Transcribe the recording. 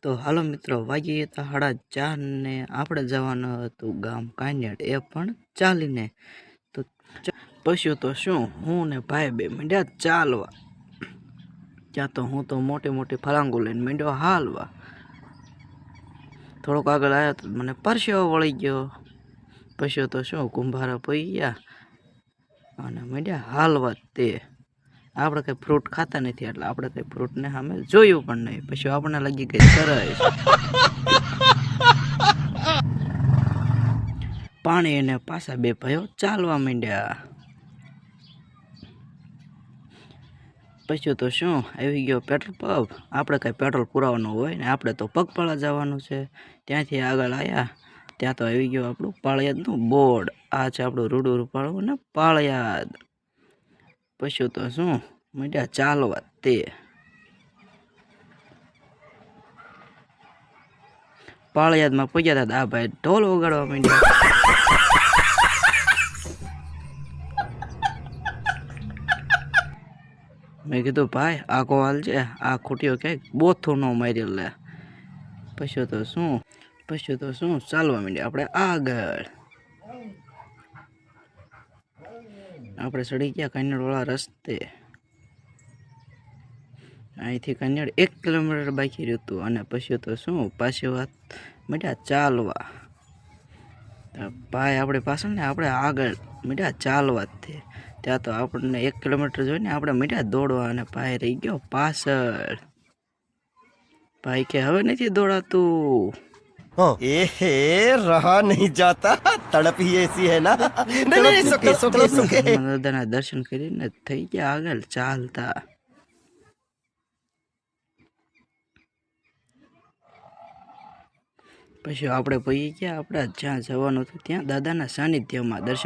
તો હાલો મિત્રો, વાગી હતા 4:30 ને આપણે જવાનું હતું ગામ કાન્યાડ, એ પણ ચાલીને. તો પછી તો શું, હું ને ભાઈ બે માંડ્યા ચાલવા. ત્યાં તો હું તો મોટી મોટી ફલાંગો લઈને માંડ્યો હાલવા. થોડોક આગળ આવ્યો તો મને પરસેવો વળી ગયો. પછી તો શું, કુંભારા પઈ ગયા અને માંડ્યા હાલવા. તે આપણે કંઈ ફ્રૂટ ખાતા નથી એટલે આપણે કંઈ ફ્રૂટને સામે જોયું પણ નહીં. પછી આપણને લાગી ગઈ તરસ. પાણી એને પાછા બે ભાઈઓ ચાલવા માંડ્યા. પછી તો શું, આવી ગયો પેટ્રોલ પંપ. આપણે કંઈ પેટ્રોલ પુરાવાનું હોય ને, આપણે તો પગપાળા જવાનું છે. ત્યાંથી આગળ આવ્યા ત્યાં તો આવી ગયો આપણું પાળિયાદનું બોર્ડ. આ છે આપણું રૂડું રૂપાળું ને પાળિયાદ. પછી તો શું, માંડ્યા ચાલવા. તે પાળિયાદમાં પૂગ્યા હતા, આ ભાઈ ઢોલ વગાડવા માંડ્યા. મેં કીધું ભાઈ આખો હાલ છે, આ ખૂટ્યો ક્યાંક બોથું ન મારી લે. પછી તો શું ચાલવા માંડ્યા આપણે આગળ. આપણે ચડી ગયા કાન્યાડવાળા રસ્તે. અહીંથી કાન્યાડ 1 કિલોમીટર બાકી રહ્યું હતું. અને પછી તો શું, પાછી વાત માંડ્યા ચાલવા. ભાઈ આપણે પાછળ ને આપણે આગળ માંડ્યા ચાલવા. ત્યાં તો આપણને 1 કિલોમીટર જોઈને આપણે માંડ્યા દોડવા. અને ભાઈ રહી ગયો પાછળ. ભાઈ કે હવે નથી દોડાતું. एहे रहा नहीं जाता, तड़प ही ऐसी है ना। नहीं सुके દાદાના દર્શન કરીને થઈ ગયા આગળ ચાલતા. પછી આપણે પહોંચી ગયા આપણે જ્યાં જવાનું હતું ત્યાં દાદાના સાનિધ્યમાં દર્શન.